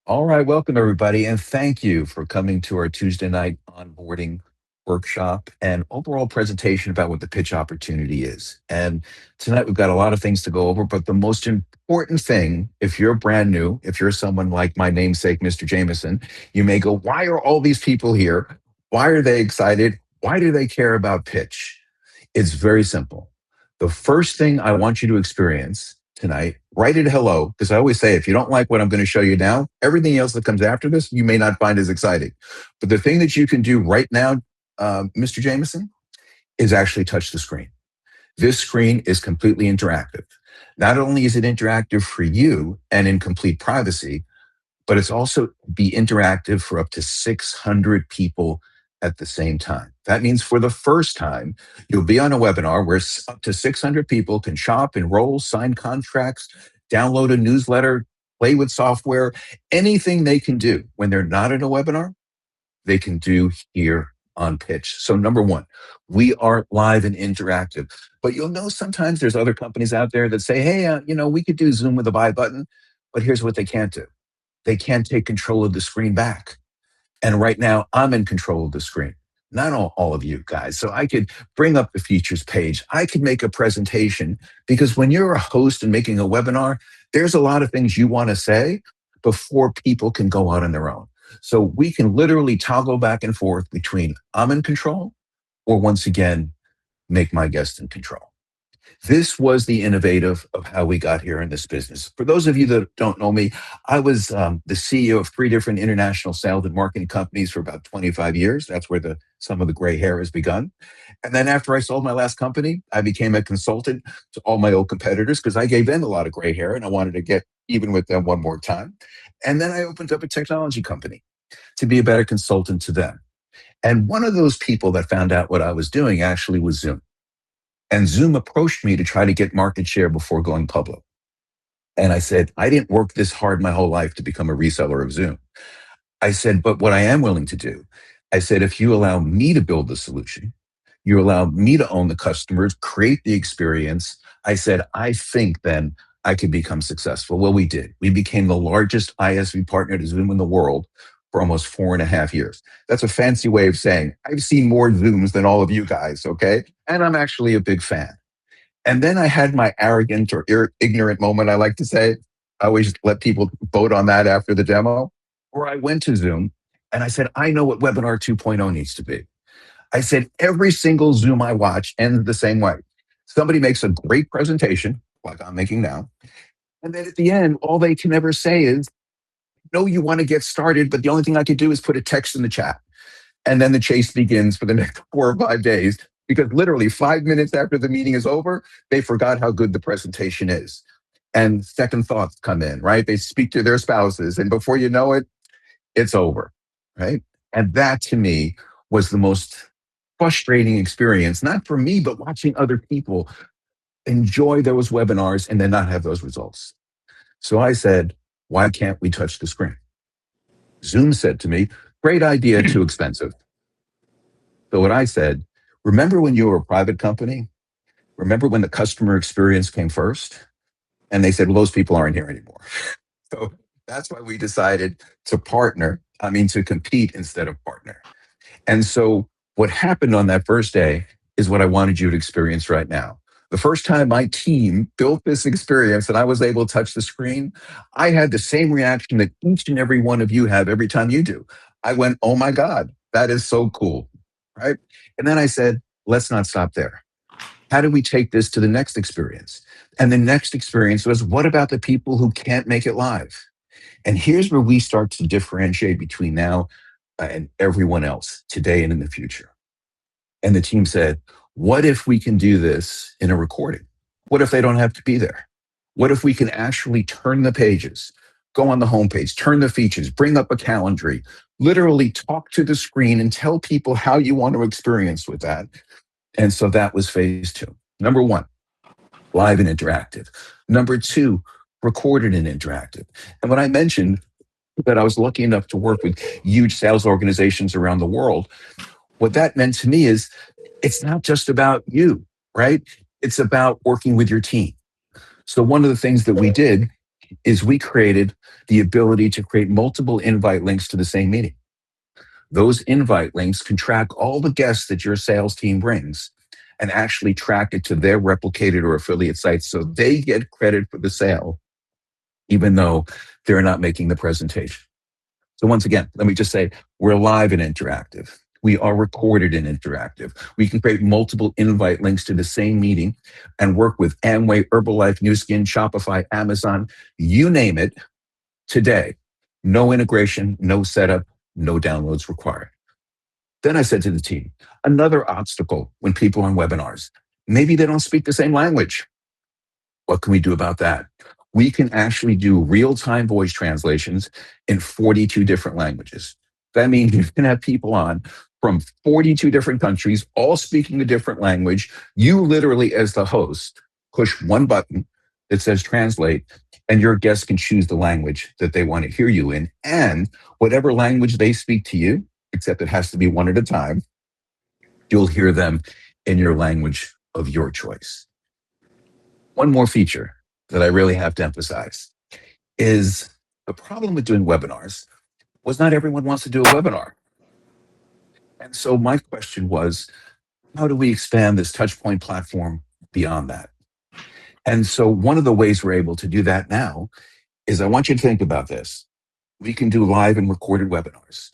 All right, welcome everybody, and thank you for coming to our Tuesday night onboarding workshop and overall presentation about what the pitch opportunity is. And tonight we've got a lot of things to go over, but the most important thing, if you're brand new, if you're someone like my namesake, Mr. Jameson, you may go, why are all these people here? Why are they excited? Why do they care about pitch? It's very simple. The first thing I want you to experience tonight, write it hello, because I always say if you don't like what I'm going to show you now, everything else that comes after this, you may not find as exciting. But the thing that you can do right now, Mr. Jameson, is actually touch the screen. This screen is completely interactive. Not only is it interactive for you and in complete privacy, but it's also be interactive for up to 600 people at the same time. That means for the first time, you'll be on a webinar where up to 600 people can shop, enroll, sign contracts, download a newsletter, play with software, anything they can do when they're not in a webinar, they can do here on Pitch. So number one, we are live and interactive. But you'll know sometimes there's other companies out there that say, hey, we could do Zoom with a buy button, but here's what they can't do. They can't take control of the screen back. And right now, I'm in control of the screen, not all of you guys. So I could bring up the features page. I could make a presentation because when you're a host and making a webinar, there's a lot of things you want to say before people can go out on their own. So we can literally toggle back and forth between I'm in control or once again, make my guest in control. This was the innovative of how we got here in this business. For those of you that don't know me, I was the CEO of 3 different international sales and marketing companies for about 25 years. That's where some of the gray hair has begun. And then after I sold my last company, I became a consultant to all my old competitors because I gave them a lot of gray hair and I wanted to get even with them one more time. And then I opened up a technology company to be a better consultant to them. And one of those people that found out what I was doing actually was Zoom. And Zoom approached me to try to get market share before going public. And I said, I didn't work this hard my whole life to become a reseller of Zoom. I said, but what I am willing to do, I said, if you allow me to build the solution, you allow me to own the customers, create the experience, I said, I think then I could become successful. Well, we did. We became the largest ISV partner to Zoom in the world for almost 4.5 years. That's a fancy way of saying I've seen more Zooms than all of you guys, okay? And I'm actually a big fan. And then I had my arrogant or ignorant moment, I like to say. I always let people vote on that after the demo, where I went to Zoom and I said, I know what Webinar 2.0 needs to be. I said, every single Zoom I watch ends the same way. Somebody makes a great presentation, like I'm making now, and then at the end, all they can ever say is, no, you want to get started, but the only thing I could do is put a text in the chat. And then the chase begins for the next 4 or 5 days, because literally 5 minutes after the meeting is over, they forgot how good the presentation is. And second thoughts come in, right? They speak to their spouses, and before you know it, it's over, right? And that to me was the most frustrating experience, not for me, but watching other people enjoy those webinars and then not have those results. So I said, why can't we touch the screen? Zoom said to me, great idea, too expensive. So what I said, remember when you were a private company? Remember when the customer experience came first? And they said, well, those people aren't here anymore. So that's why we decided to to compete instead of partner. And so what happened on that first day is what I wanted you to experience right now. The first time my team built this experience and I was able to touch the screen, I had the same reaction that each and every one of you have every time you do. I went, oh my God, that is so cool, right? And then I said, let's not stop there. How do we take this to the next experience? And the next experience was, what about the people who can't make it live? And here's where we start to differentiate between now and everyone else today and in the future. And the team said, what if we can do this in a recording? What if they don't have to be there? What if we can actually turn the pages, go on the homepage, turn the features, bring up a calendar, literally talk to the screen and tell people how you want to experience with that? And so that was phase 2. Number 1, live and interactive. Number 2, recorded and interactive. And when I mentioned that I was lucky enough to work with huge sales organizations around the world, what that meant to me is it's not just about you, right? It's about working with your team. So one of the things that we did is we created the ability to create multiple invite links to the same meeting. Those invite links can track all the guests that your sales team brings and actually track it to their replicated or affiliate sites so they get credit for the sale, even though they're not making the presentation. So once again, let me just say, we're live and interactive. We are recorded and interactive. We can create multiple invite links to the same meeting and work with Amway, Herbalife, Nu Skin, Shopify, Amazon, you name it, today. No integration, no setup, no downloads required. Then I said to the team, another obstacle when people are on webinars, maybe they don't speak the same language. What can we do about that? We can actually do real-time voice translations in 42 different languages. That means you can have people on from 42 different countries, all speaking a different language. You literally, as the host, push one button that says translate, and your guests can choose the language that they want to hear you in. And whatever language they speak to you, except it has to be one at a time, you'll hear them in your language of your choice. One more feature that I really have to emphasize is the problem with doing webinars was not everyone wants to do a webinar. And so my question was, how do we expand this touchpoint platform beyond that? And so one of the ways we're able to do that now is I want you to think about this. We can do live and recorded webinars.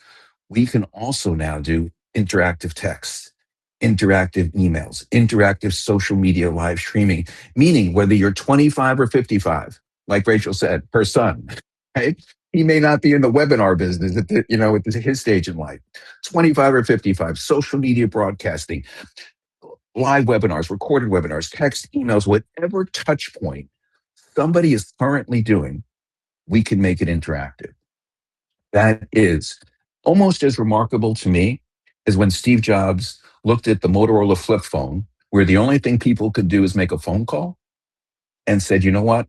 We can also now do interactive text, interactive emails, interactive social media live streaming, meaning whether you're 25 or 55, like Rachel said, her son, right? He may not be in the webinar business at his stage in life. 25 or 55, social media broadcasting, live webinars, recorded webinars, text, emails, whatever touch point somebody is currently doing, we can make it interactive. That is almost as remarkable to me as when Steve Jobs looked at the Motorola flip phone, where the only thing people could do is make a phone call, and said, you know what?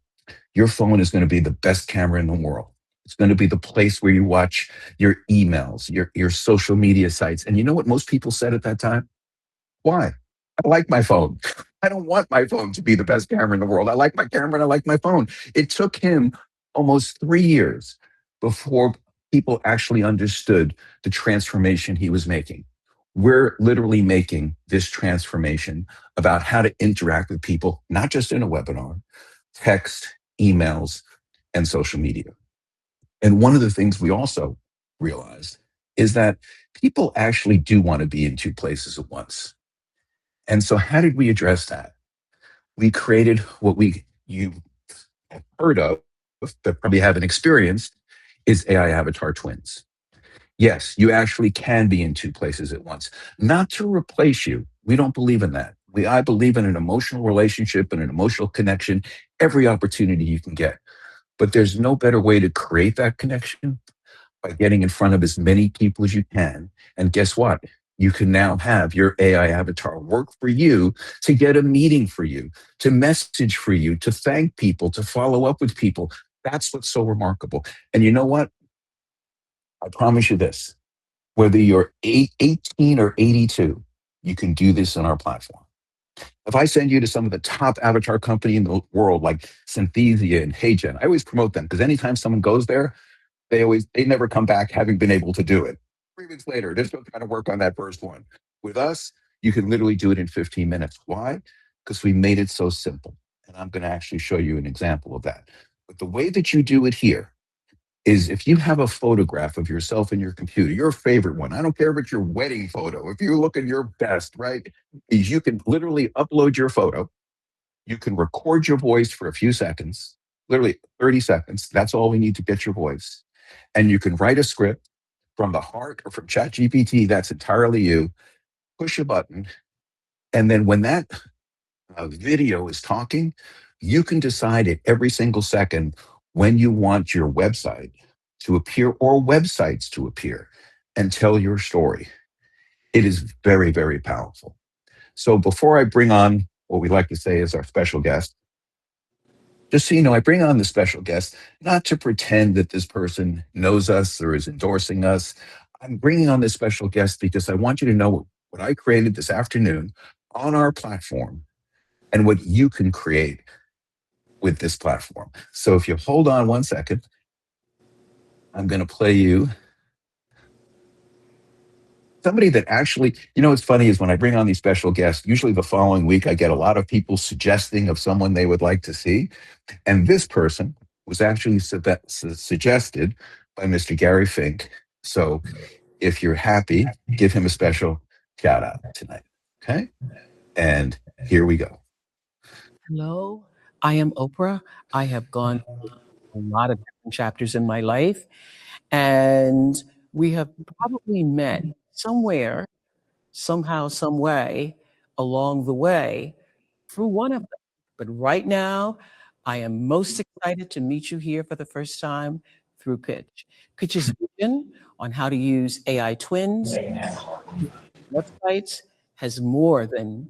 Your phone is going to be the best camera in the world. It's going to be the place where you watch your emails, your social media sites. And you know what most people said at that time? Why? I like my phone. I don't want my phone to be the best camera in the world. I like my camera and I like my phone. It took him almost 3 years before people actually understood the transformation he was making. We're literally making this transformation about how to interact with people, not just in a webinar, text, emails, and social media. And one of the things we also realized is that people actually do want to be in two places at once. And so how did we address that? We created what you have heard of, but probably haven't experienced, is AI avatar twins. Yes, you actually can be in two places at once, not to replace you. We don't believe in that. I believe in an emotional relationship and an emotional connection every opportunity you can get. But there's no better way to create that connection by getting in front of as many people as you can. And guess what? You can now have your AI avatar work for you to get a meeting for you, to message for you, to thank people, to follow up with people. That's what's so remarkable. And you know what? I promise you this, whether you're 18 or 82, you can do this on our platform. If I send you to some of the top avatar company in the world, like Synthesia and HeyGen, I always promote them because anytime someone goes there, they never come back having been able to do it. 3 weeks later, they're still trying to work on that first one. With us, you can literally do it in 15 minutes. Why? Because we made it so simple. And I'm going to actually show you an example of that. But the way that you do it here is if you have a photograph of yourself in your computer, your favorite one, I don't care if it's your wedding photo, if you look at your best, right? Is you can literally upload your photo. You can record your voice for a few seconds, literally 30 seconds. That's all we need to get your voice. And you can write a script from the heart or from ChatGPT. That's entirely you. Push a button. And then when that video is talking, you can decide at every single second when you want your website to appear or websites to appear and tell your story. It is very, very powerful. So before I bring on what we like to say is our special guest, just so you know, I bring on the special guest not to pretend that this person knows us or is endorsing us. I'm bringing on this special guest because I want you to know what I created this afternoon on our platform and what you can create with this platform. So if you hold on one second, I'm going to play you somebody that actually, what's funny is when I bring on these special guests, usually the following week, I get a lot of people suggesting of someone they would like to see. And this person was actually suggested by Mr. Gary Fink. So if you're happy, give him a special shout out tonight. Okay. And here we go. Hello, I am Oprah. I have gone through a lot of different chapters in my life, and we have probably met somewhere, somehow, some way along the way through one of them. But right now, I am most excited to meet you here for the first time through Pitch. Pitch's vision on how to use AI twins and websites has more than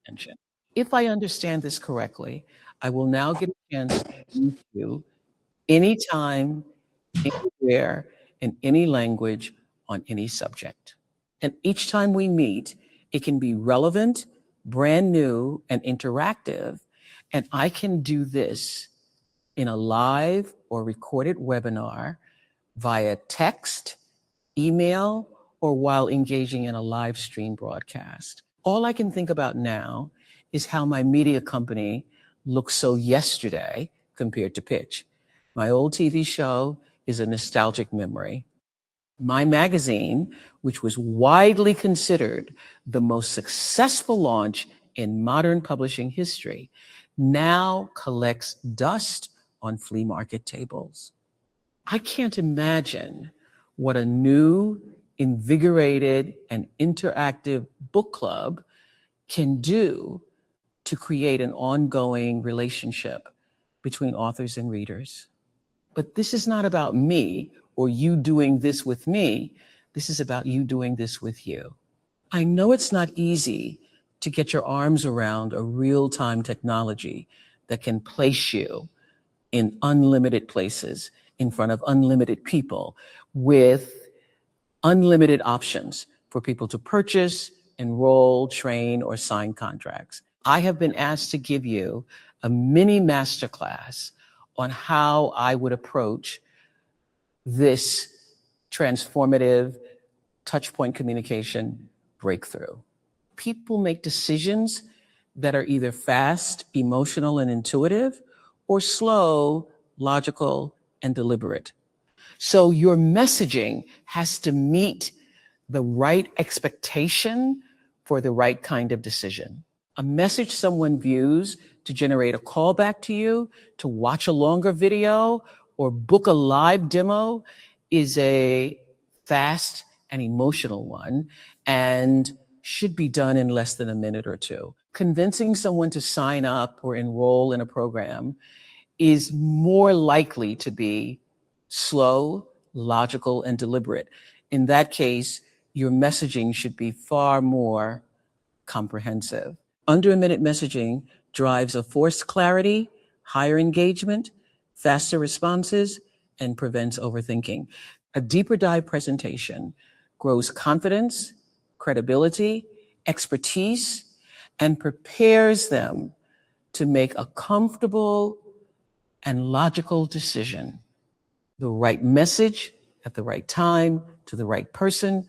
attention. If I understand this correctly, I will now get a chance to meet you anytime, anywhere, in any language, on any subject. And each time we meet, it can be relevant, brand new, and interactive. And I can do this in a live or recorded webinar via text, email, or while engaging in a live stream broadcast. All I can think about now is how my media company looks so yesterday compared to Pitch. My old TV show is a nostalgic memory. My magazine, which was widely considered the most successful launch in modern publishing history, now collects dust on flea market tables. I can't imagine what a new, invigorated, and interactive book club can do to create an ongoing relationship between authors and readers. But this is not about me or you doing this with me. This is about you doing this with you. I know it's not easy to get your arms around a real-time technology that can place you in unlimited places, in front of unlimited people, with unlimited options for people to purchase, enroll, train, or sign contracts. I have been asked to give you a mini masterclass on how I would approach this transformative touchpoint communication breakthrough. People make decisions that are either fast, emotional, and intuitive, or slow, logical, and deliberate. So your messaging has to meet the right expectation for the right kind of decision. A message someone views to generate a callback to you, to watch a longer video, or book a live demo is a fast and emotional one and should be done in less than a minute or two. Convincing someone to sign up or enroll in a program is more likely to be slow, logical, and deliberate. In that case, your messaging should be far more comprehensive. Under a minute messaging drives a forced clarity, higher engagement, faster responses, and prevents overthinking. A deeper dive presentation grows confidence, credibility, expertise, and prepares them to make a comfortable and logical decision. The right message at the right time to the right person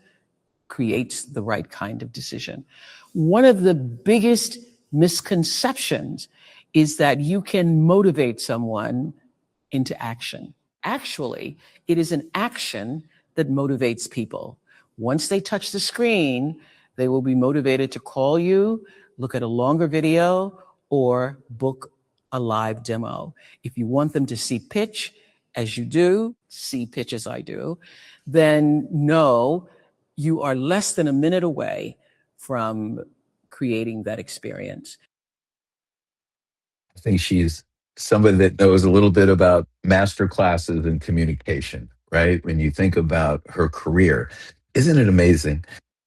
creates the right kind of decision. One of the biggest misconceptions is that you can motivate someone into action. Actually, it is an action that motivates people. Once they touch the screen, they will be motivated to call you, look at a longer video, or book a live demo. If you want them to see pitch as you do, see pitch as I do, then know you are less than a minute away from creating that experience. I think she's somebody that knows a little bit about master classes in communication, right? When you think about her career, isn't it amazing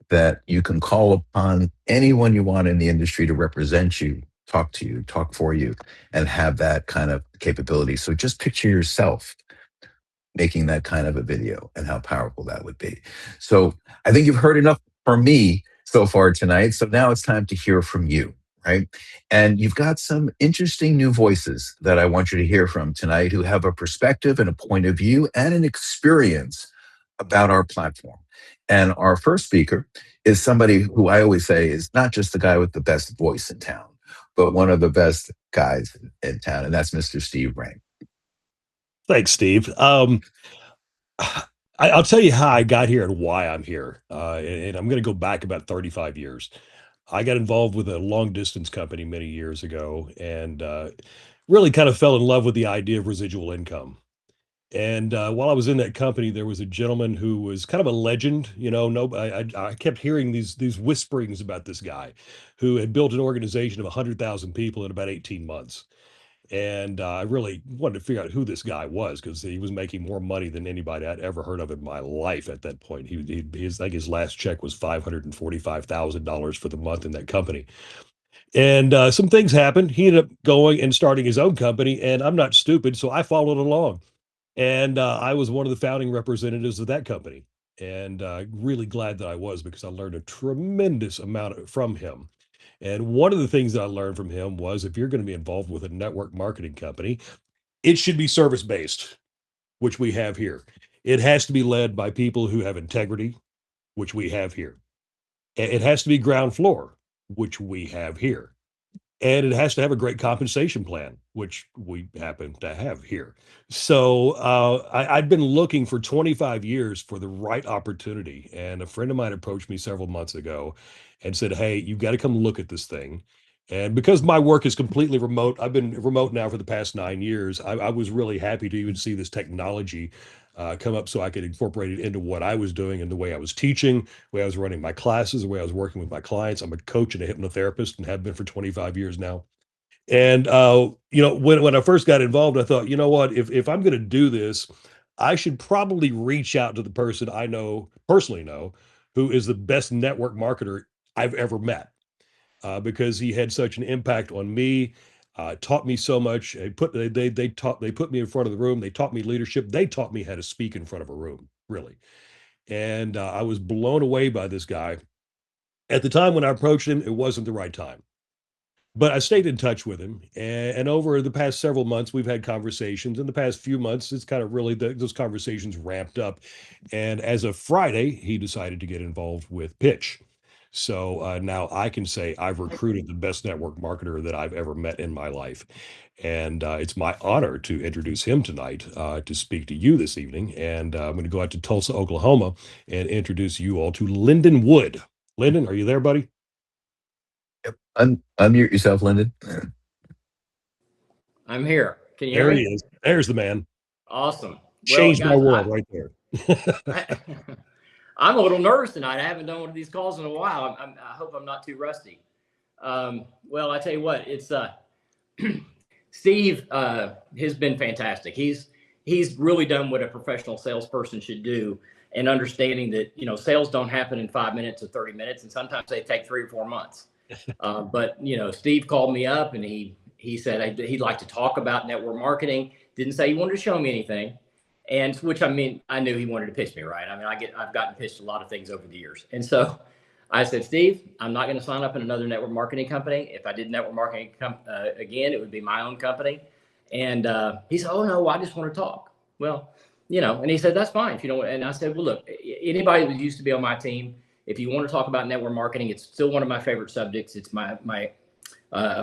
that you can call upon anyone you want in the industry to represent you, talk to you, talk for you, and have that kind of capability? So just picture yourself making that kind of a video and how powerful that would be. So I think you've heard enough from me so far tonight. So now it's time to hear from you, right? And you've got some interesting new voices that I want you to hear from tonight who have a perspective and a point of view and an experience about our platform. And our first speaker is somebody who I always say is not just the guy with the best voice in town, but one of the best guys in town, and that's Mr. Steve Ring. Thanks, Steve. I'll tell you how I got here and why I'm here. And I'm going to go back about 35 years. I got involved with a long distance company many years ago and really kind of fell in love with the idea of residual income. And while I was in that company, there was a gentleman who was kind of a legend. You know, no, I kept hearing these whisperings about this guy who had built an organization of 100,000 people in about 18 months. And I really wanted to figure out who this guy was because he was making more money than anybody I'd ever heard of in my life at that point. I think his last check was $545,000 for the month in that company. And some things happened. He ended up going and starting his own company, and I'm not stupid, so I followed along. And I was one of the founding representatives of that company, and really glad that I was because I learned a tremendous amount from him. And one of the things that I learned from him was if you're going to be involved with a network marketing company, it should be service based, which we have here. It has to be led by people who have integrity, which we have here. It has to be ground floor, which we have here. And it has to have a great compensation plan, which we happen to have here. So I'd been looking for 25 years for the right opportunity. And a friend of mine approached me several months ago and said, "Hey, you've got to come look at this thing." And because my work is completely remote, I've been remote now for the past 9 years. I was really happy to even see this technology come up so I could incorporate it into what I was doing and the way I was teaching, the way I was running my classes, the way I was working with my clients. I'm a coach and a hypnotherapist and have been for 25 years now. And when I first got involved, I thought, you know what, if I'm going to do this, I should probably reach out to the person I know personally know who is the best network marketer I've ever met because he had such an impact on me, taught me so much. They put me in front of the room. They taught me leadership. They taught me how to speak in front of a room, really. And I was blown away by this guy. At the time when I approached him, it wasn't the right time. But I stayed in touch with him, and over the past several months, we've had conversations. In the past few months, it's kind of really those conversations ramped up. And as of Friday, he decided to get involved with Pitch. So now I can say I've recruited the best network marketer that I've ever met in my life. And it's my honor to introduce him tonight to speak to you this evening. And I'm going to go out to Tulsa, Oklahoma, and introduce you all to Lyndon Wood. Lyndon, are you there, buddy? Yep. Unmute yourself, Lyndon. I'm here. Can you hear There he me? is. There's the man. Awesome. Well, Changed my guys, world right there. I'm a little nervous tonight. I haven't done one of these calls in a while. I hope I'm not too rusty. Well, I tell you what, it's Steve has been fantastic. He's really done what a professional salesperson should do, and understanding that sales don't happen in 5 minutes or 30 minutes, and sometimes they take 3 or 4 months. But Steve called me up and he said he'd like to talk about network marketing. Didn't say he wanted to show me anything, and which I knew he wanted to pitch me, right? I've gotten pitched a lot of things over the years, and so I said, Steve, I'm not going to sign up in another network marketing company. If I did network marketing again, it would be my own company. And he said, oh no, I just want to talk. Well, and he said, that's fine if you don't. And I said, well, look, anybody that used to be on my team, if you want to talk about network marketing, it's still one of my favorite subjects. It's my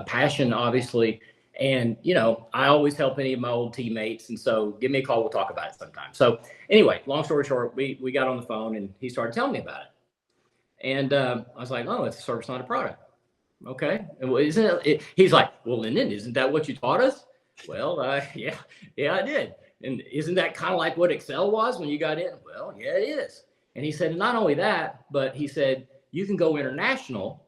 passion, obviously. And, I always help any of my old teammates. And so give me a call. We'll talk about it sometime. So anyway, long story short, we got on the phone and he started telling me about it. And I was like, oh, it's a service, not a product. Okay. And well, isn't it? He's like, well, Lyndon, isn't that what you taught us? Well, yeah, I did. And isn't that kind of like what Excel was when you got in? Well, yeah, it is. And he said, not only that, but he said, you can go international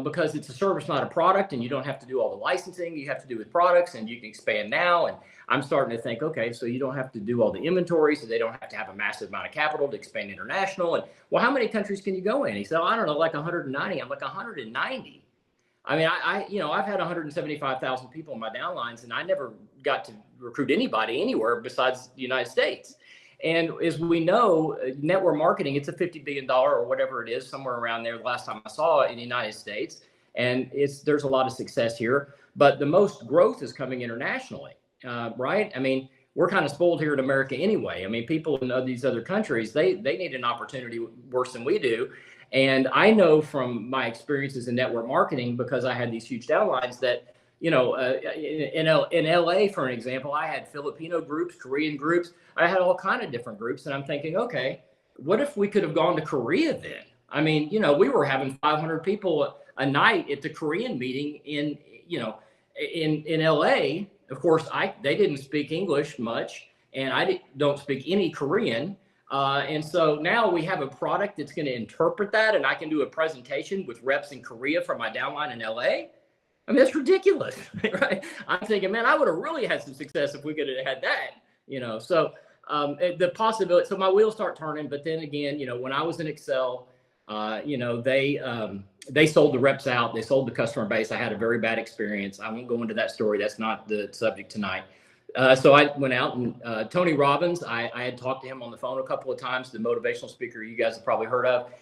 because it's a service, not a product. And you don't have to do all the licensing you have to do with products, and you can expand now. And I'm starting to think, okay, so you don't have to do all the inventory, so they don't have to have a massive amount of capital to expand international. And well, how many countries can you go in? He said, I don't know, like 190. I'm like 190. I mean, I've had 175,000 people in my downlines, and I never got to recruit anybody anywhere besides the United States. And as we know, network marketing, it's a $50 billion or whatever it is, somewhere around there, the last time I saw it in the United States. and there's a lot of success here. But the most growth is coming internationally, right? I mean, we're kind of spoiled here in America anyway. I mean, people in these other countries, they need an opportunity worse than we do. And I know from my experiences in network marketing, because I had these huge downlines, that, you know, in LA, for an example, I had Filipino groups, Korean groups. I had all kind of different groups. And I'm thinking, okay, what if we could have gone to Korea then? I mean, you know, we were having 500 people a night at the Korean meeting in LA. Of course, they didn't speak English much, and I don't speak any Korean. And so now we have a product that's going to interpret that, and I can do a presentation with reps in Korea for my downline in LA. I mean, that's ridiculous, right? I'm thinking, man, I would have really had some success if we could have had that, you know. So the possibility, so my wheels start turning. But then again, you know, when I was in Excel, you know, they sold the reps out. They sold the customer base. I had a very bad experience. I won't go into that story. That's not the subject tonight. So I went out and Tony Robbins, I had talked to him on the phone a couple of times, the motivational speaker you guys have probably heard of.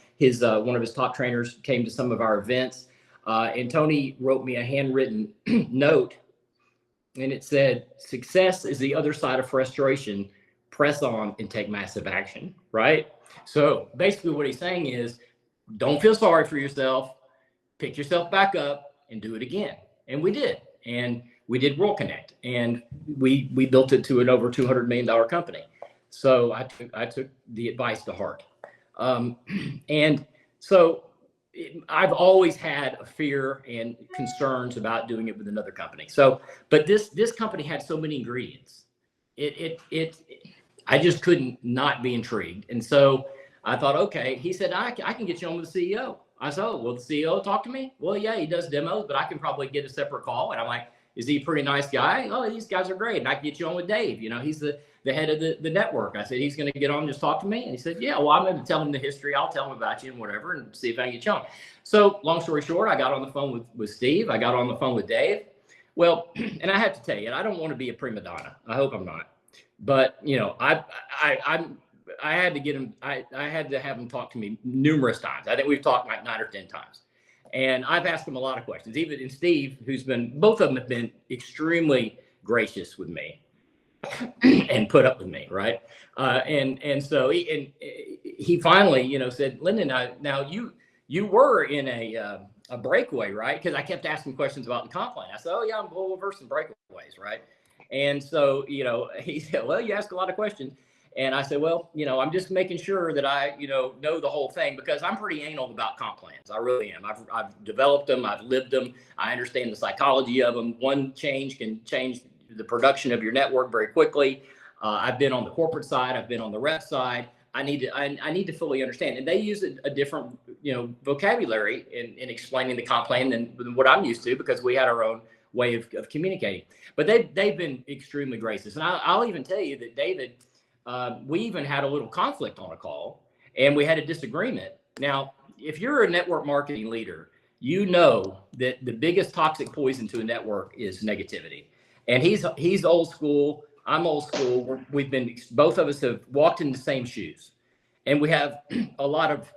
One of his top trainers came to some of our events, and Tony wrote me a handwritten note, and it said, "Success is the other side of frustration. Press on and take massive action," right? So basically what he's saying is, don't feel sorry for yourself, pick yourself back up and do it again. And we did. And we did World Connect, and we built it to an over $200 million company. So I took the advice to heart. And so I've always had a fear and concerns about doing it with another company. So, but this company had so many ingredients. I just couldn't not be intrigued. And so I thought, okay, he said, I can get you on with the CEO. I said, oh, will the CEO talk to me? Well, yeah, he does demos, but I can probably get a separate call. And I'm like, is he a pretty nice guy? Oh, these guys are great. And I can get you on with Dave. You know, he's the head of the network. I said, he's going to get on and just talk to me. And he said, yeah, well, I'm going to tell him the history. I'll tell him about you and whatever, and see if I can get you on. So long story short, I got on the phone with Steve. I got on the phone with Dave. Well, and I have to tell you, I don't want to be a prima donna. I hope I'm not. But, you know, I had to get him. I had to have him talk to me numerous times. I think we've talked like 9 or 10 times. And I've asked him a lot of questions. Even in Steve, both of them have been extremely gracious with me and put up with me, right? And so he finally, you know, said, Lyndon, now you were in a breakaway, right? Because I kept asking questions about the comp plan. I said, oh yeah, I'm well versed in breakaways, right? And so, you know, he said, well, you ask a lot of questions. And I said, well, you know, I'm just making sure that I, you know the whole thing, because I'm pretty anal about comp plans. I really am. I've developed them. I've lived them. I understand the psychology of them. One change can change the production of your network very quickly. I've been on the corporate side. I've been on the rep side. I need to fully understand. And they use a different, you know, vocabulary in explaining the comp plan than what I'm used to, because we had our own way of communicating. But they've been extremely gracious. And I'll even tell you that David, we even had a little conflict on a call, and we had a disagreement. Now, if you're a network marketing leader, you know that the biggest toxic poison to a network is negativity. And he's old school. I'm old school. Both of us have walked in the same shoes, and we have a lot of,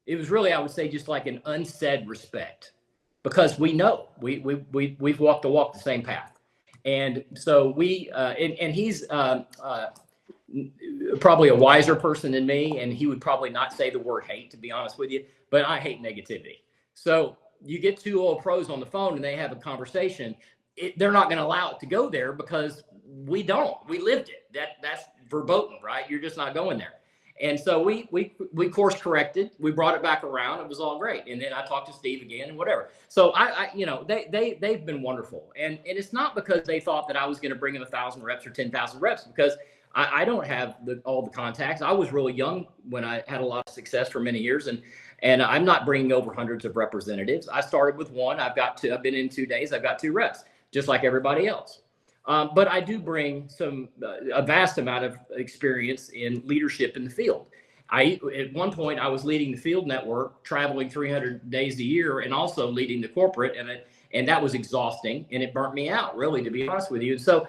it was really, I would say, just like an unsaid respect, because we know we've walked the same path. And so and he's, probably a wiser person than me, and he would probably not say the word hate, to be honest with you, but I hate negativity. So you get two old pros on the phone and they have a conversation, they're not going to allow it to go there, because we lived it. That's verboten, right? You're just not going there. And so we course corrected, we brought it back around. It was all great. And then I talked to Steve again and whatever. So I you know, they've been wonderful. And it's not because they thought that I was going to bring in 1,000 reps or 10,000 reps, because I don't have all the contacts. I was really young when I had a lot of success for many years, and I'm not bringing over hundreds of representatives. I started with one. I've been in 2 days. I've got 2 reps, just like everybody else. But I do bring a vast amount of experience in leadership in the field. At one point, I was leading the field network, traveling 300 days a year, and also leading the corporate, and that was exhausting, and it burnt me out, really, to be honest with you. And so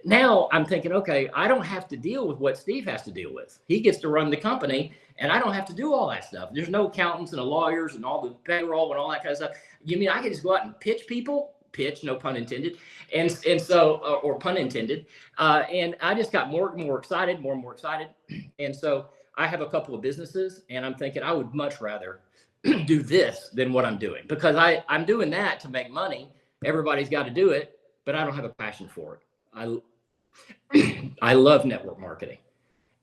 now I'm thinking, okay, I don't have to deal with what Steve has to deal with. He gets to run the company, and I don't have to do all that stuff. There's no accountants and lawyers and all the payroll and all that kind of stuff. You mean I can just go out and pitch people? Pitch, no pun intended, and so or pun intended. And I just got more and more excited, and so I have a couple of businesses, and I'm thinking I would much rather do this than what I'm doing, because I'm doing that to make money. Everybody's got to do it, but I don't have a passion for it. I love network marketing,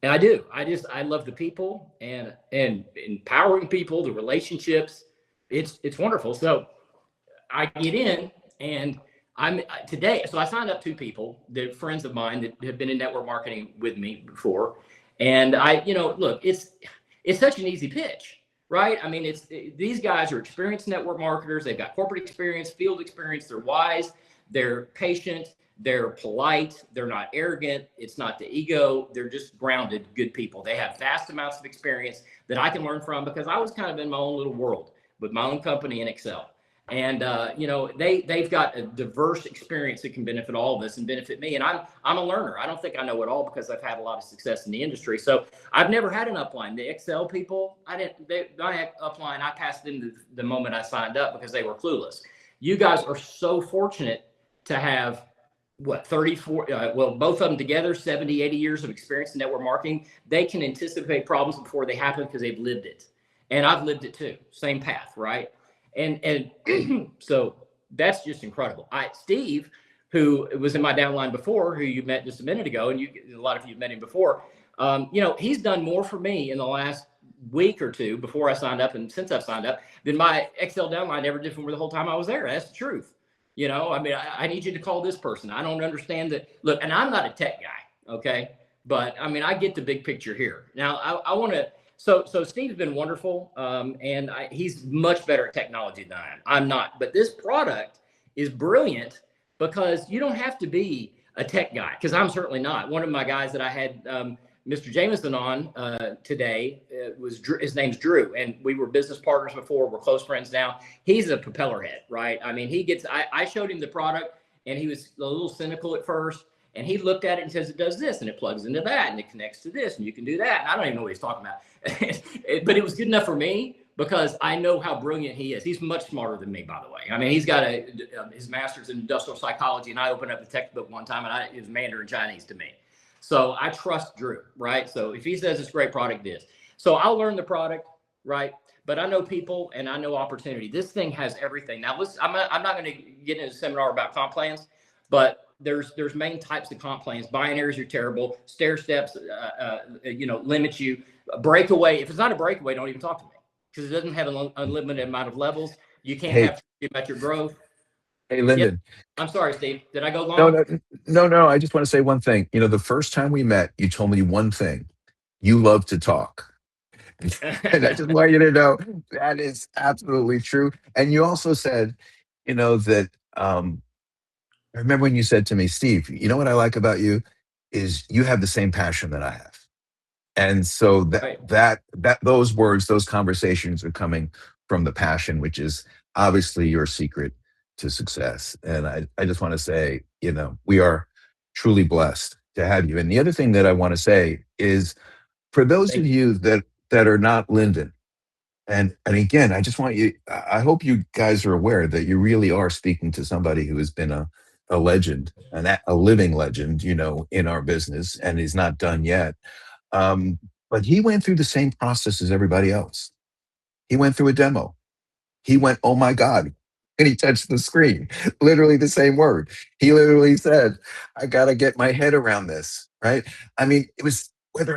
and I do. I love the people and empowering people, the relationships. It's wonderful. So I get in, and I'm today. So I signed up 2 people, they're friends of mine that have been in network marketing with me before, and look, it's such an easy pitch, right? I mean, these guys are experienced network marketers. They've got corporate experience, field experience. They're wise. They're patient. They're polite. They're not arrogant. It's not the ego. They're just grounded, good people. They have vast amounts of experience that I can learn from, because I was kind of in my own little world with my own company in Excel. And they've got a diverse experience that can benefit all of us and benefit me. And I'm a learner. I don't think I know it all, because I've had a lot of success in the industry. So I've never had an upline. The Excel people, my upline, I passed in the moment I signed up, because they were clueless. You guys are so fortunate to have 34, both of them together, 70, 80 years of experience in network marketing. They can anticipate problems before they happen, because they've lived it. And I've lived it too. Same path, right? And so that's just incredible. Steve, who was in my downline before, who you met just a minute ago, and a lot of you have met him before, he's done more for me in the last week or 2 before I signed up, and since I've signed up, than my Excel downline ever did for me the whole time I was there. That's the truth. I mean, I need you to call this person. I don't understand that. Look, and I'm not a tech guy, okay? But I mean, I get the big picture here. Now, I want to. So Steve's been wonderful, and he's much better at technology than I am. I'm not, but this product is brilliant, because you don't have to be a tech guy, because I'm certainly not. One of my guys that I had, Mr. Jameson, on today was Drew. His name's Drew, and we were business partners before. We're close friends now. He's a propeller head, right? I mean, I showed him the product, and he was a little cynical at first. And he looked at it and says, it does this, and it plugs into that, and it connects to this, and you can do that. And I don't even know what he's talking about. But it was good enough for me, because I know how brilliant he is. He's much smarter than me, by the way. I mean, he's got his master's in industrial psychology, and I opened up the textbook one time, and it was Mandarin Chinese to me. So I trust Drew, right? So if he says it's a great product, it is. So I'll learn the product, right? But I know people, and I know opportunity. This thing has everything. Now, listen, I'm not going to get into a seminar about comp plans, but there's main types of comp plans. Binaries are terrible. Stair steps, limit you. Breakaway. If it's not a breakaway, don't even talk to me, because it doesn't have an unlimited amount of levels. You can't have to worry about your growth. Hey, Lyndon. Yep. I'm sorry, Steve. Did I go long? No. I just want to say one thing. The first time we met, you told me one thing. You love to talk. And I just want you to know that is absolutely true. And you also said, that I remember when you said to me, Steve, you know what I like about you is you have the same passion that I have. And so that those words, those conversations are coming from the passion, which is obviously your secret to success. And I just want to say, we are truly blessed to have you. And the other thing that I want to say is, for those of you that are not Lyndon, and again, I hope you guys are aware that you really are speaking to somebody who has been a legend, a living legend, in our business, and is not done yet. But he went through the same process as everybody else. He went through a demo. He went, oh my God. And he touched the screen, literally the same word. He literally said, I got to get my head around this, right? I mean, it was, whether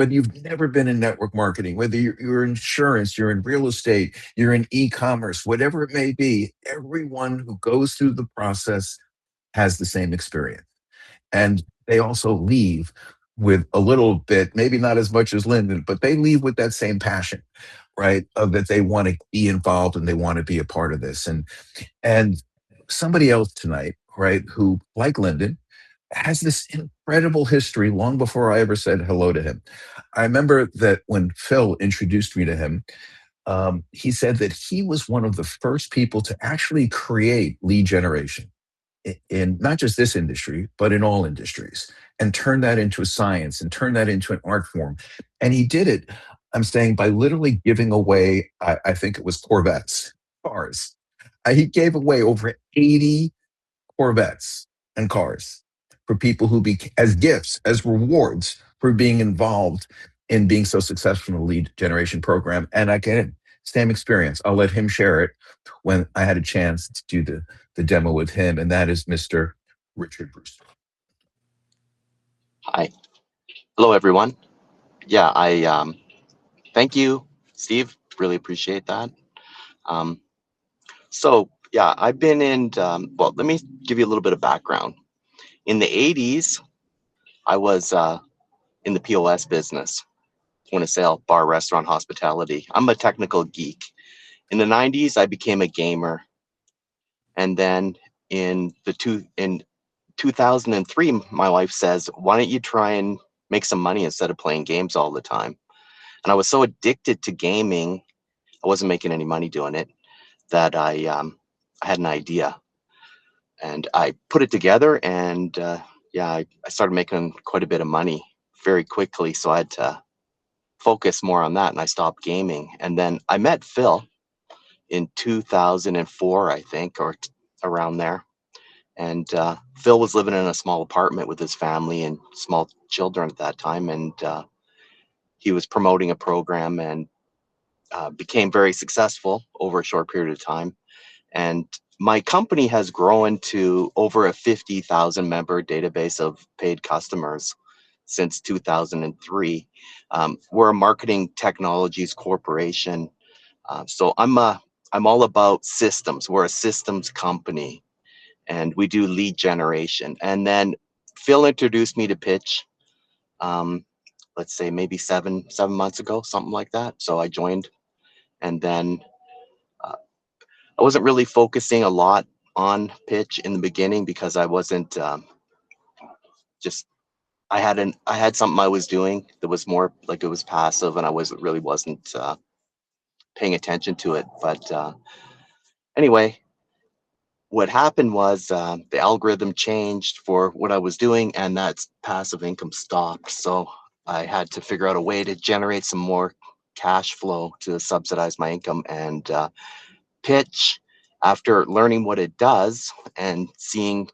you've never been in network marketing, whether you're in insurance, you're in real estate, you're in e-commerce, whatever it may be, everyone who goes through the process has the same experience. And they also leave with a little bit, maybe not as much as Lyndon, but they leave with that same passion, right? Of that they want to be involved and they want to be a part of this. And somebody else tonight, right, who, like Lyndon, has this incredible history long before I ever said hello to him. I remember that when Phil introduced me to him, he said that he was one of the first people to actually create lead generation. in not just this industry, but in all industries, and turn that into a science and turn that into an art form. And he did it, I'm saying, by literally giving away, I think it was Corvettes, cars. He gave away over 80 Corvettes and cars for people who be as gifts, as rewards for being involved in being so successful in the lead generation program. And again, same experience. I'll let him share it when I had a chance to do the demo with him, and that is Mr. Richard Brewster. Hi. Hello, everyone. Yeah, I thank you, Steve. Really appreciate that. Um, so, yeah, I've been in, well, let me give you a little bit of background. In the 80s, I was in the POS business, point of sale, bar, restaurant, hospitality. I'm a technical geek. In the 90s, I became a gamer. And then in 2003, my wife says, why don't you try and make some money instead of playing games all the time? And I was so addicted to gaming, I wasn't making any money doing it, that I had an idea, and I put it together, and yeah, I started making quite a bit of money very quickly. So I had to focus more on that, and I stopped gaming. And then I met Phil in 2004, I think, or around there. And Phil was living in a small apartment with his family and small children at that time, and he was promoting a program and became very successful over a short period of time. And my company has grown to over a 50,000 member database of paid customers since 2003. We're a marketing technologies corporation. So I'm all about systems. We're a systems company, and we do lead generation. And then Phil introduced me to Pitch. Let's say maybe seven months ago, something like that. So I joined, and then I wasn't really focusing a lot on Pitch in the beginning because I wasn't just I had something I was doing that was more like it was passive, and I wasn't paying attention to it. But anyway, what happened was the algorithm changed for what I was doing, and that passive income stopped. So I had to figure out a way to generate some more cash flow to subsidize my income. And Pitch, after learning what it does and seeing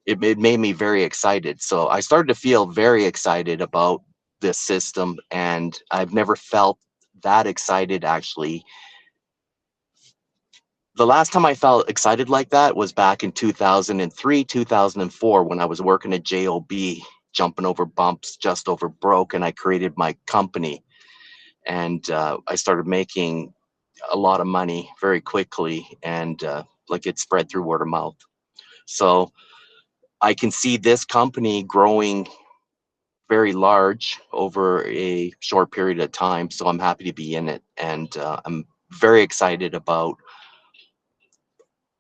it, it made me very excited. So I started to feel very excited about this system, and I've never felt that excited actually. The last time I felt excited like that was back in 2003, 2004, when I was working at JOB, jumping over bumps, just over broke, and I created my company. And I started making a lot of money very quickly, and like it spread through word of mouth. So I can see this company growing very large over a short period of time. So I'm happy to be in it, and I'm very excited about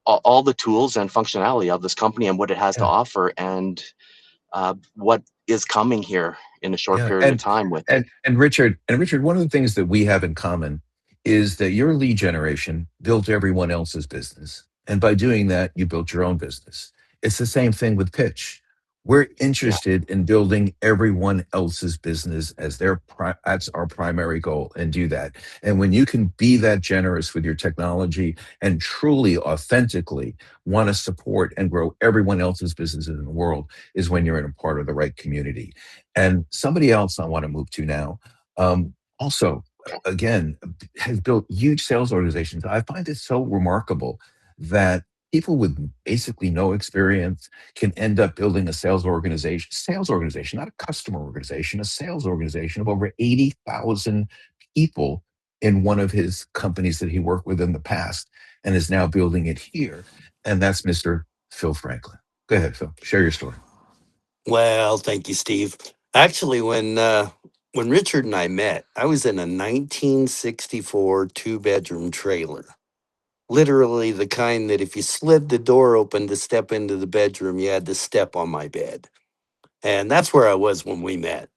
all the tools and functionality of this company and what it has to Yeah, offer, and what is coming here in a short yeah, period of time with it. and Richard, one of the things that we have in common is that your lead generation built everyone else's business, and by doing that, you built your own business. It's the same thing with Pitch. We're Yeah, interested in building everyone else's business as that's our primary goal, and do that. And when you can be that generous with your technology and truly, authentically want to support and grow everyone else's businesses in the world, is when you're in a part of the right community. And somebody else I want to move to now, also, again, has built huge sales organizations. I find it so remarkable that people with basically no experience can end up building a sales organization, not a customer organization, a sales organization of over 80,000 people in one of his companies that he worked with in the past, and is now building it here. And that's Mr. Phil Franklin. Go ahead, Phil. Share your story. Well, thank you, Steve. Actually, when Richard and I met, I was in a 1964 two-bedroom trailer. Literally the kind that if you slid the door open to step into the bedroom, you had to step on my bed. And that's where I was when we met.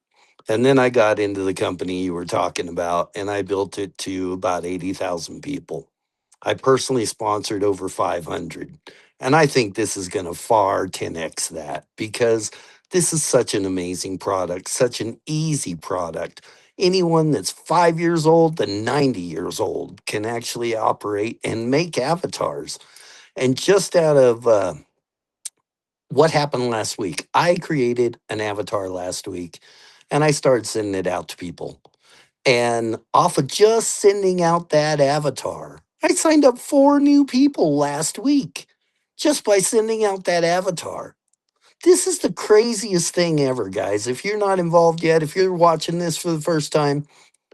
And then I got into the company you were talking about, and I built it to about 80,000 people. I personally sponsored over 500. And I think this is going to far 10x that because this is such an amazing product, such an easy product. Anyone that's 5 years old to 90 years old can actually operate and make avatars. And just out of what happened last week, I created an avatar last week and I started sending it out to people. And off of just sending out that avatar, I signed up 4 new people last week just by sending out that avatar. This is the craziest thing ever, guys. If you're not involved yet, if you're watching this for the first time,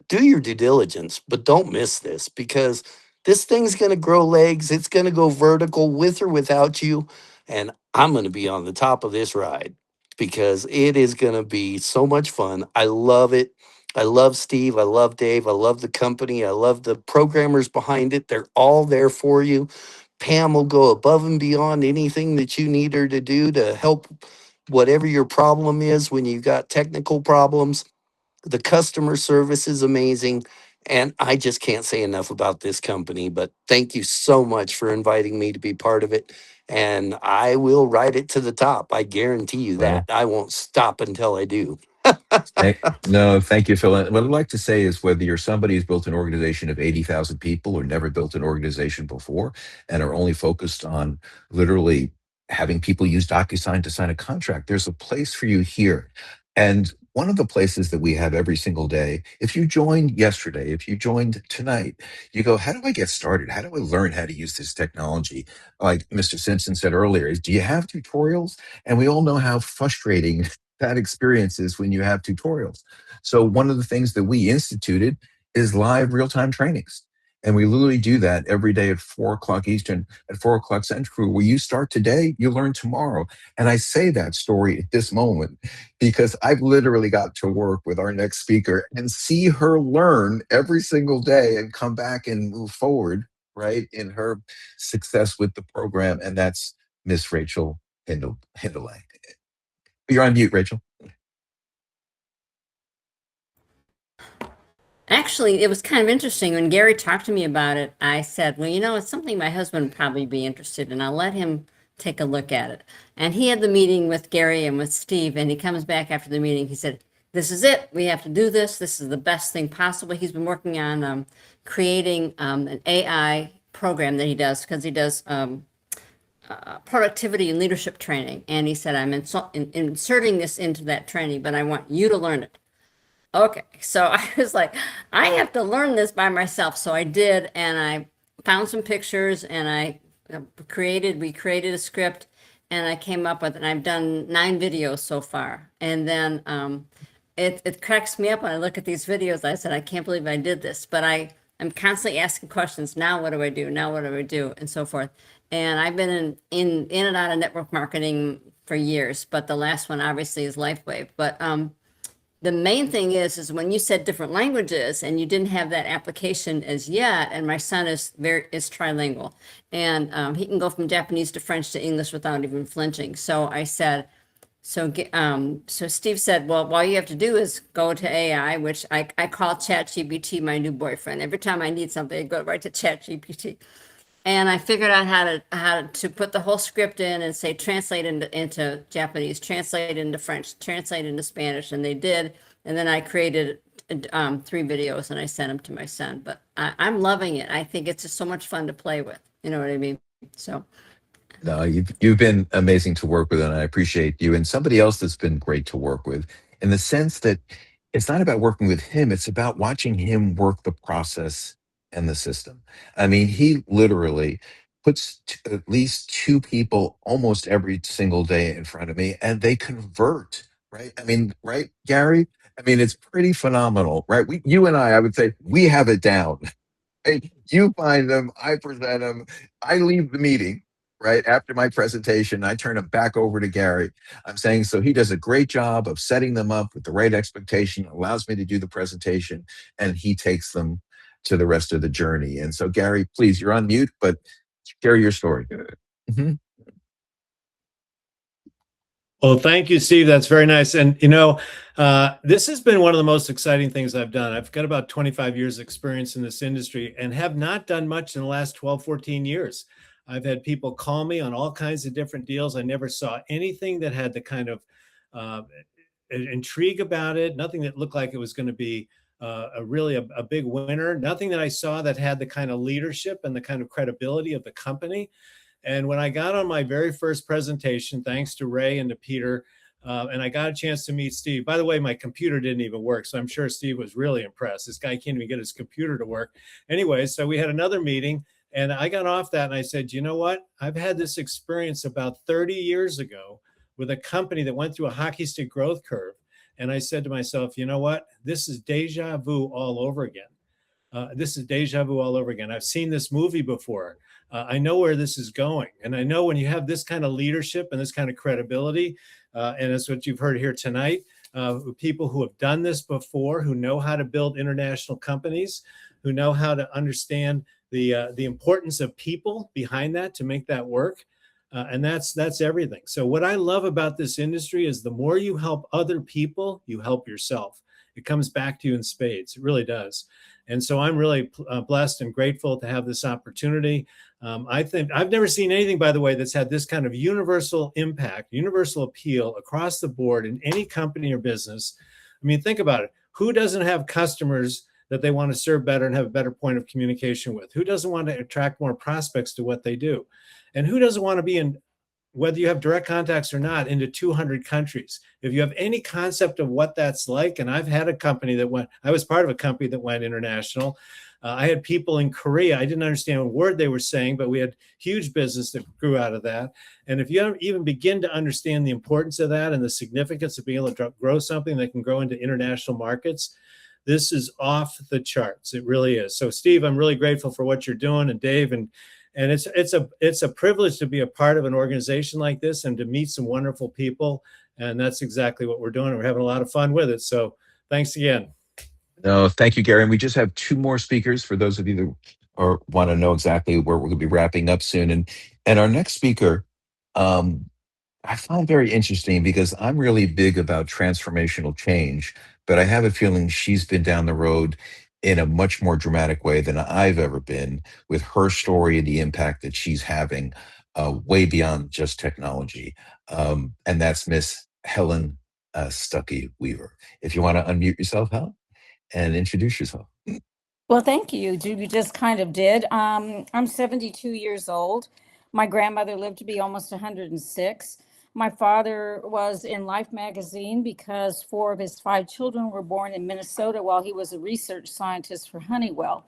do your due diligence, but don't miss this because this thing's going to grow legs. It's going to go vertical with or without you. And I'm going to be on the top of this ride because it is going to be so much fun. I love it. I love Steve. I love Dave. I love the company. I love the programmers behind it. They're all there for you. Pam will go above and beyond anything that you need her to do to help whatever your problem is when you've got technical problems. The customer service is amazing. And I just can't say enough about this company. But thank you so much for inviting me to be part of it. And I will ride it to the top. I guarantee you that. Well, I won't stop until I do. no, thank you, Phil. And what I'd like to say is whether you're somebody who's built an organization of 80,000 people or never built an organization before and are only focused on literally having people use DocuSign to sign a contract, there's a place for you here. And one of the places that we have every single day, if you joined yesterday, if you joined tonight, you go, how do I get started? How do I learn how to use this technology? Like Mr. Simpson said earlier, is do you have tutorials? And we all know how frustrating that experience is when you have tutorials. So one of the things that we instituted is live real-time trainings. And we literally do that every day at 4 o'clock Eastern, at 4 o'clock Central, where you start today, you learn tomorrow. And I say that story at this moment because I've literally got to work with our next speaker and see her learn every single day and come back and move forward, right, in her success with the program. And that's Miss Rachel Hindelay. You're on mute, Rachel. Actually, it was kind of interesting. When Gary talked to me about it, I said, well, it's something my husband would probably be interested in. I'll let him take a look at it. And he had the meeting with Gary and with Steve, and he comes back after the meeting. He said, this is it. We have to do this. This is the best thing possible. He's been working on creating an AI program that he does because he does productivity and leadership training. And he said, I'm inserting this into that training, but I want you to learn it. Okay, so I was like, I have to learn this by myself. So I did, and I found some pictures, and we created a script, and I came up with, and I've done 9 videos so far. And then it cracks me up when I look at these videos. I said, I can't believe I did this, but I'm constantly asking questions. Now what do I do? Now what do I do? And so forth. And I've been in and out of network marketing for years, but the last one obviously is LifeWave. But the main thing is when you said different languages and you didn't have that application as yet, and my son is trilingual, and he can go from Japanese to French to English without even flinching. So I said, so Steve said, well, all you have to do is go to AI, which I call ChatGPT my new boyfriend. Every time I need something, I go right to ChatGPT. And I figured out how to put the whole script in and say translate into Japanese, translate into French, translate into Spanish, and they did. And then I created 3 videos and I sent them to my son. But I'm loving it. I think it's just so much fun to play with. You know what I mean? So. No, you've been amazing to work with, and I appreciate you. And somebody else that's been great to work with, in the sense that it's not about working with him; it's about watching him work the process and the system. I mean, he literally puts at least 2 people almost every single day in front of me, and they convert. Right? I mean, right, Gary? I mean, it's pretty phenomenal, right? You and I would say, we have it down. Right? You find them, I present them, I leave the meeting right after my presentation. I turn them back over to Gary. I'm saying, so he does a great job of setting them up with the right expectation, allows me to do the presentation, and he takes them to the rest of the journey. And so, Gary, please, you're on mute, but share your story. Mhm. Well, thank you, Steve. That's very nice. And, this has been one of the most exciting things I've done. I've got about 25 years experience in this industry and have not done much in the last 12, 14 years. I've had people call me on all kinds of different deals. I never saw anything that had the kind of uh, intrigue about it, nothing that looked like it was going to be a big winner, nothing that I saw that had the kind of leadership and the kind of credibility of the company. And when I got on my very first presentation, thanks to Ray and to Peter, and I got a chance to meet Steve. By the way, my computer didn't even work, so I'm sure Steve was really impressed. This guy can't even get his computer to work. Anyway, so we had another meeting, and I got off that and I said, you know what? I've had this experience about 30 years ago with a company that went through a hockey stick growth curve. And I said to myself, you know what? This is deja vu all over again. This is deja vu all over again. I've seen this movie before. I know where this is going. And I know when you have this kind of leadership and this kind of credibility, and it's what you've heard here tonight, people who have done this before, who know how to build international companies, who know how to understand the importance of people behind that to make that work. And that's everything. So what I love about this industry is the more you help other people, you help yourself. It comes back to you in spades. It really does. And so I'm really blessed and grateful to have this opportunity. I think I've never seen anything, by the way, that's had this kind of universal impact, universal appeal across the board in any company or business. I mean, think about it. Who doesn't have customers that they want to serve better and have a better point of communication with? Who doesn't want to attract more prospects to what they do? And who doesn't want to be in, whether you have direct contacts or not, into 200 countries? If you have any concept of what that's like, and I've had a company that I was part of a company that went international. I had people in Korea. I didn't understand a word they were saying, but we had huge business that grew out of that. And if you even begin to understand the importance of that and the significance of being able to grow something that can grow into international markets, this is off the charts. It really is. So, Steve, I'm really grateful for what you're doing, and Dave, and it's a privilege to be a part of an organization like this and to meet some wonderful people. And that's exactly what we're doing. We're having a lot of fun with it. So thanks again. No, thank you, Gary. And we just have two more speakers for those of you that want to know exactly where we're going to be wrapping up soon. And our next speaker, I find very interesting because I'm really big about transformational change, but I have a feeling she's been down the road in a much more dramatic way than I've ever been with her story and the impact that she's having way beyond just technology. And that's Miss Helen Stuckey Weaver. If you want to unmute yourself, Helen, and introduce yourself. Well, thank you. You just kind of did. I'm 72 years old. My grandmother lived to be almost 106. My father was in Life magazine because 4 of his 5 children were born in Minnesota while he was a research scientist for Honeywell.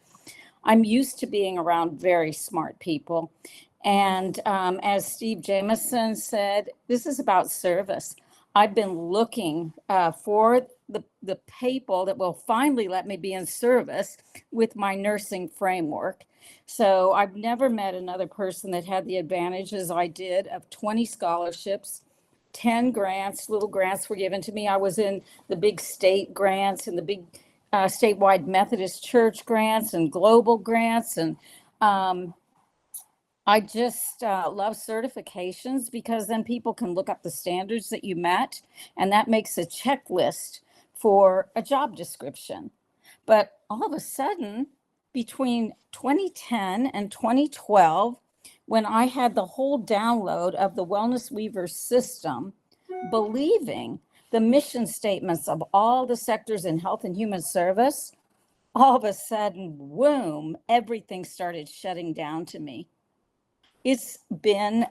I'm used to being around very smart people. And as Steve Jameson said, this is about service. I've been looking for the people that will finally let me be in service with my nursing framework. So I've never met another person that had the advantages I did of 20 scholarships, 10 grants. Little grants were given to me. I was in the big state grants and the big statewide Methodist Church grants and global grants. And I just love certifications because then people can look up the standards that you met, and that makes a checklist for a job description. But all of a sudden, between 2010 and 2012, when I had the whole download of the Wellness Weaver system, believing the mission statements of all the sectors in health and human service, all of a sudden, boom, everything started shutting down to me. It's been,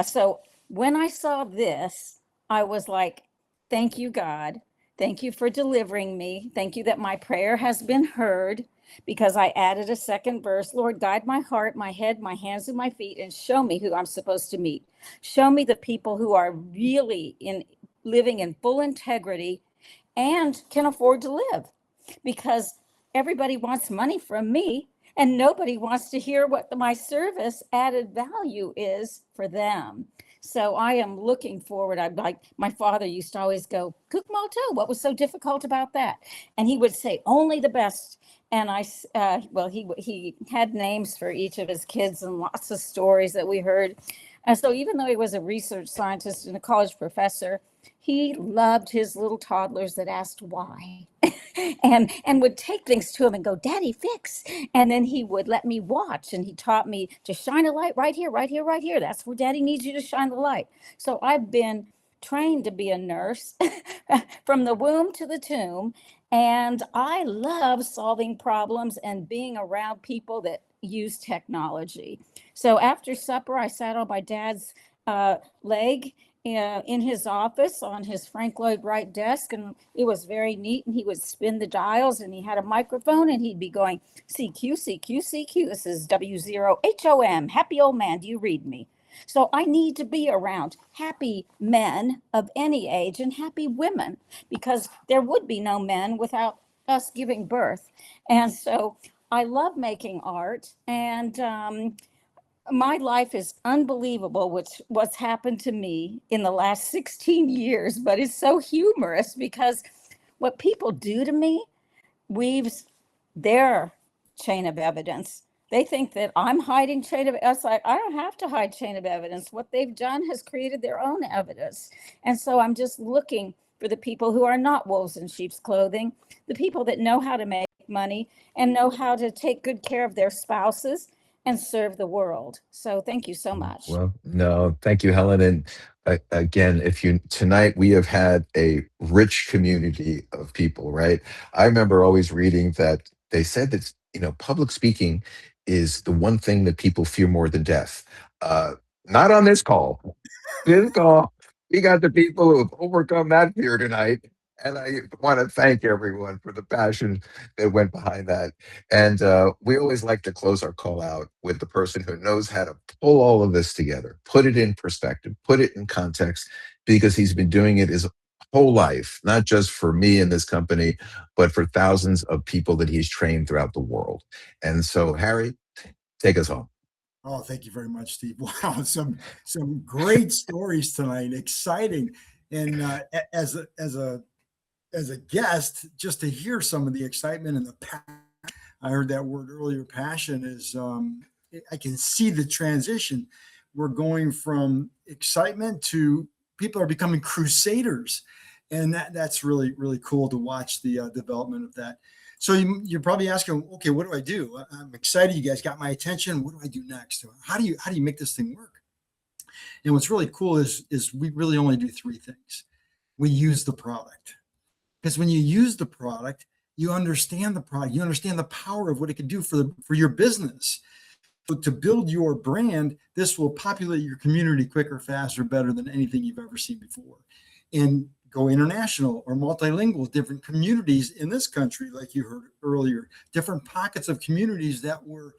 so when I saw this, I was like, thank you, God. Thank you for delivering me. Thank you that my prayer has been heard, because I added a second verse. Lord, guide my heart, my head, my hands, and my feet, and show me who I'm supposed to meet. Show me the people who are really living in full integrity and can afford to live, because everybody wants money from me and nobody wants to hear what my service added value is for them. So I am looking forward. I'm like, my father used to always go, cook moto, what was so difficult about that? And he would say, only the best. And well, he had names for each of his kids and lots of stories that we heard. And so even though he was a research scientist and a college professor, he loved his little toddlers that asked why. and would take things to him and go, Daddy, fix. And then he would let me watch, and he taught me to shine a light right here, right here, right here. That's where Daddy needs you to shine the light. So I've been trained to be a nurse from the womb to the tomb. And I love solving problems and being around people that use technology. So after supper, I sat on my dad's leg in his office on his Frank Lloyd Wright desk, and it was very neat. And he would spin the dials, and he had a microphone, and he'd be going, CQ, CQ, CQ. This is W0HOM. Happy old man, do you read me? So I need to be around happy men of any age and happy women, because there would be no men without us giving birth. And so I love making art, and my life is unbelievable, what's happened to me in the last 16 years, but it's so humorous because what people do to me weaves their chain of evidence. They think that I'm hiding chain of evidence. Like, I don't have to hide chain of evidence. What they've done has created their own evidence. And so I'm just looking for the people who are not wolves in sheep's clothing, the people that know how to make money and know how to take good care of their spouses and serve the world. So thank you so much. Well, no, thank you, Helen. And again, if you tonight we have had a rich community of people, right? I remember always reading that they said that public speaking is the one thing that people fear more than death. Not on this call. This call, we got the people who have overcome that fear tonight. And I want to thank everyone for the passion that went behind that. And we always like to close our call out with the person who knows how to pull all of this together, put it in perspective, put it in context, because he's been doing it his whole life, not just for me and this company, but for thousands of people that he's trained throughout the world. And so, Harry, take us home. Oh, thank you very much, Steve. Wow, some great stories tonight, exciting, and as a guest, just to hear some of the excitement and the passion. I heard that word earlier. Passion is I can see the transition. We're going from excitement to people are becoming crusaders, and that's really really cool to watch the development of that. So you're probably asking, okay, what do I do? I'm excited. You guys got my attention. What do I do next? How do you make this thing work? And what's really cool is we really only do three things. We use the product, because when you use the product, you understand the product. You understand the power of what it can do for your business. So to build your brand, this will populate your community quicker, faster, better than anything you've ever seen before. And go international or multilingual, different communities in this country, like you heard earlier, different pockets of communities that were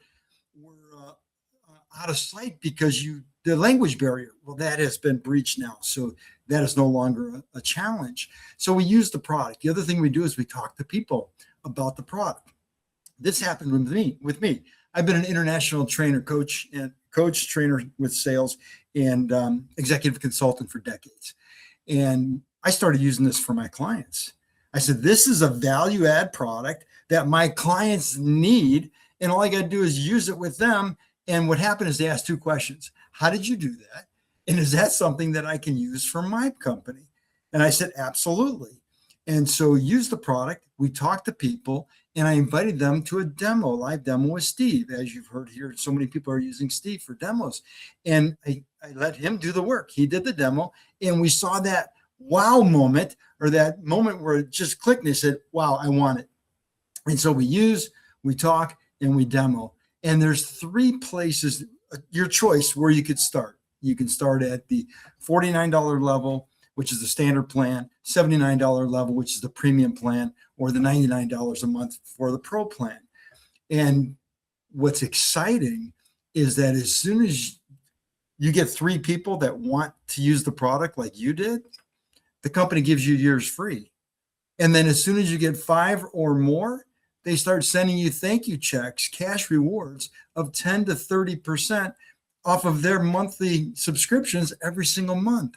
out of sight because the language barrier. Well, that has been breached now. So that is no longer a challenge. So we use the product. The other thing we do is we talk to people about the product. This happened with me. I've been an international trainer, coach trainer with sales and executive consultant for decades. And I started using this for my clients. I said, this is a value add product that my clients need. And all I got to do is use it with them. And what happened is they asked two questions. How did you do that? And is that something that I can use for my company? And I said, absolutely. And so use the product. We talked to people and I invited them to a live demo with Steve. As you've heard here, so many people are using Steve for demos. And I let him do the work. He did the demo and we saw that wow moment, or that moment where it just clicked and they said, wow, I want it. And so we talk and we demo. And there's three places, your choice, where you could start. You can start at the $49 level, which is the standard plan, $79 level, which is the premium plan, or the $99 a month for the pro plan. And what's exciting is that as soon as you get three people that want to use the product like you did, the company gives you yours free. And then as soon as you get 5 or more, they start sending you thank you checks, cash rewards of 10 to 30% off of their monthly subscriptions every single month.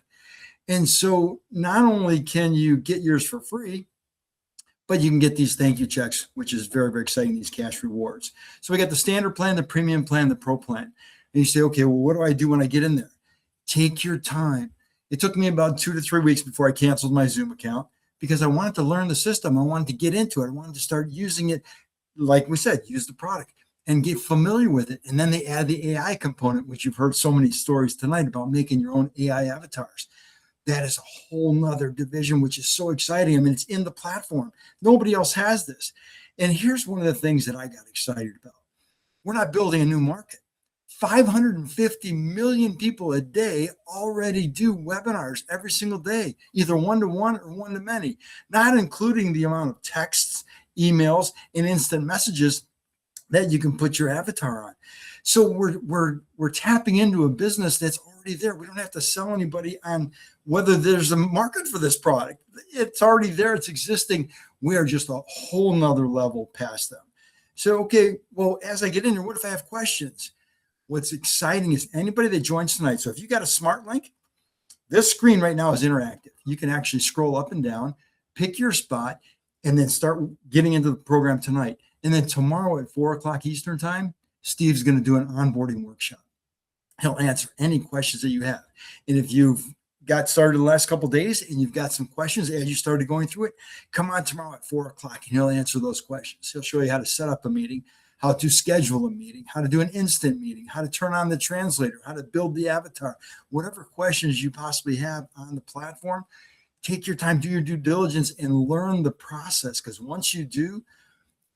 And so not only can you get yours for free, but you can get these thank you checks, which is very, very exciting, these cash rewards. So we got the standard plan, the premium plan, the pro plan. And you say, okay, well, what do I do when I get in there? Take your time. It took me about 2 to 3 weeks before I canceled my Zoom account because I wanted to learn the system. I wanted to get into it. I wanted to start using it. Like we said, use the product and get familiar with it. And then they add the AI component, which you've heard so many stories tonight about making your own AI avatars. That is a whole nother division, which is so exciting. I mean, it's in the platform. Nobody else has this. And here's one of the things that I got excited about. We're not building a new market. 550 million people a day already do webinars every single day, either one-to-one or one-to-many, not including the amount of texts, emails, and instant messages that you can put your avatar on. So we're tapping into a business that's already there. We don't have to sell anybody on whether there's a market for this product. It's already there. It's existing. We are just a whole nother level past them. So, okay, well, as I get in here, what if I have questions? What's exciting is anybody that joins tonight. So if you got a smart link, this screen right now is interactive. You can actually scroll up and down, pick your spot, and then start getting into the program tonight. And then tomorrow at 4 o'clock Eastern time, Steve's going to do an onboarding workshop. He'll answer any questions that you have. And if you've got started the last couple of days and you've got some questions as you started going through it, come on tomorrow at 4 o'clock and he'll answer those questions. He'll show you how to set up a meeting, how to schedule a meeting, how to do an instant meeting, how to turn on the translator, how to build the avatar, whatever questions you possibly have on the platform. Take your time, do your due diligence, and learn the process. Because once you do,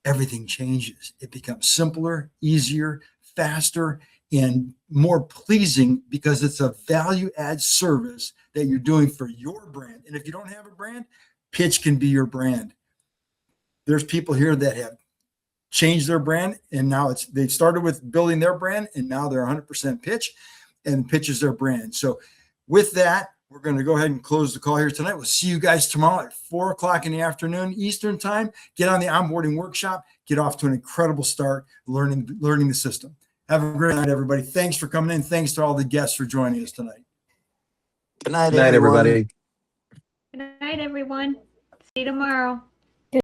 everything changes. It becomes simpler, easier, faster, and more pleasing because it's a value add service that you're doing for your brand. And if you don't have a brand, Pitch can be your brand. There's people here that have changed their brand, and now they started with building their brand, and now they're 100% Pitch, and Pitch is their brand. So with that, we're going to go ahead and close the call here tonight. We'll see you guys tomorrow at 4 o'clock in the afternoon Eastern time. Get on the onboarding workshop. Get off to an incredible start learning the system. Have a great night, everybody. Thanks for coming in. Thanks to all the guests for joining us tonight. Good night, Good night, everyone. everybody. Good night, everyone. See you tomorrow.